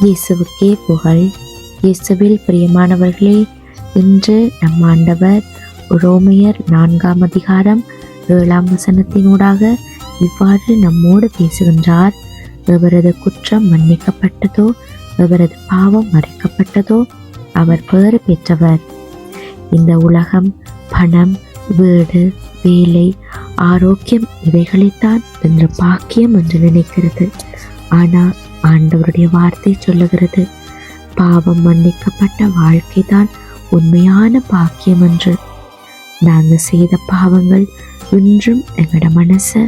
இயேசுவுக்கே புகழ். இயேசுவில் பிரியமானவர்களே, இன்று நம் ஆண்டவர் ரோமையர் 4ஆம் அதிகாரம் 7ஆம் வசனத்தினூடாக இவ்வாறு நம்மோடு பேசுகின்றார். எவரது குற்றம் மன்னிக்கப்பட்டதோ, எவரது பாவம் மறைக்கப்பட்டதோ அவர் பேறு பெற்றவர். இந்த உலகம் பணம், வீடு, வேலை, ஆரோக்கியம் இவைகளைத்தான் என்ற பாக்கியம் என்று நினைக்கிறது. ஆனால் ஆண்டவருடைய வார்த்தை சொல்லுகிறது, பாவம் மன்னிக்கப்பட்ட வாழ்க்கை தான் உண்மையான பாக்கியம் என்று. நாங்கள் செய்த பாவங்கள் இன்றும் எங்களோட மனசை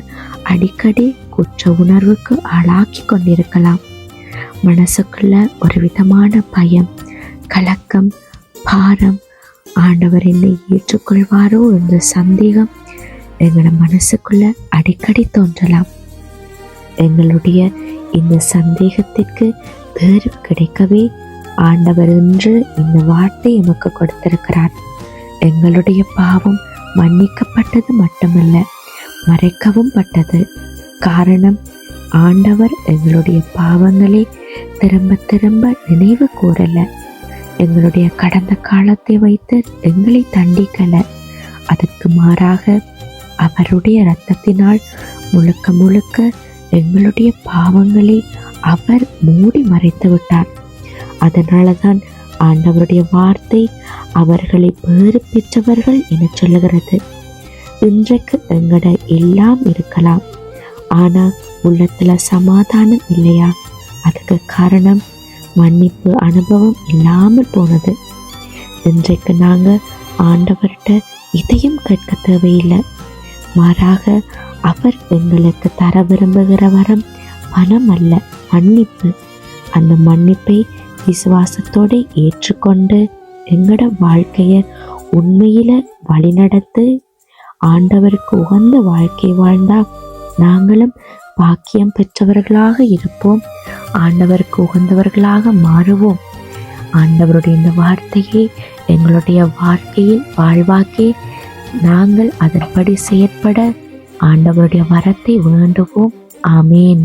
அடிக்கடி குற்ற உணர்வுக்கு ஆளாக்கி கொண்டிருக்கலாம். மனசுக்குள்ள ஒரு விதமான பயம், கலக்கம், பாரம், ஆண்டவர் என்னை ஏற்றுக்கொள்வாரோ என்ற சந்தேகம் எங்களோட மனசுக்குள்ள அடிக்கடி தோன்றலாம். எங்களுடைய இந்த சந்தேகத்திற்கு தீர்வு கிடைக்கவே ஆண்டவர் இன்று இந்த வார்த்தை எமக்கு கொடுத்திருக்கிறார். எங்களுடைய பாவம் மன்னிக்கப்பட்டது மட்டுமல்ல, மறைக்கவும் பட்டது. காரணம், ஆண்டவர் எங்களுடைய பாவங்களை திரும்ப திரும்ப நினைவு கூறல. எங்களுடைய கடந்த காலத்தை வைத்து எங்களை தண்டிக்கல. அதற்கு மாறாக அவருடைய இரத்தத்தினால் முழுக்க முழுக்க எங்களுடைய பாவங்களை அவர் மூடி மறைத்து விட்டார். அதனால தான் ஆண்டவருடைய வார்த்தை அவர்களை பேறு பெற்றவர்கள் என சொல்லுகிறது. இன்றைக்கு எங்கட எல்லாம் இருக்கலாம், ஆனா உள்ளத்துல சமாதானம் இல்லையா? அதுக்கு காரணம் மன்னிப்பு அனுபவம் இல்லாமல் போனது. இன்றைக்கு நாங்க ஆண்டவர்கிட்ட இதையும் கேட்க தேவையில்லை. மாறாக அவர் எங்களுக்கு தர விரும்புகிற வரம் பணம் அல்ல, மன்னிப்பு. அந்த மன்னிப்பை விசுவாசத்தோடு ஏற்றுக்கொண்டு எங்களோட வாழ்க்கையை உண்மையில வழிநடத்து ஆண்டவருக்கு உகந்த வாழ்க்கை வாழ்ந்தா நாங்களும் பாக்கியம் பெற்றவர்களாக இருப்போம், ஆண்டவருக்கு உகந்தவர்களாக மாறுவோம். ஆண்டவருடைய இந்த வார்த்தையை எங்களுடைய வாழ்க்கையில் வாழ்வாக்கி நாங்கள் அதன்படி செயற்பட ஆண்டவருடைய வரத்தை வேண்டுவோம். ஆமேன்.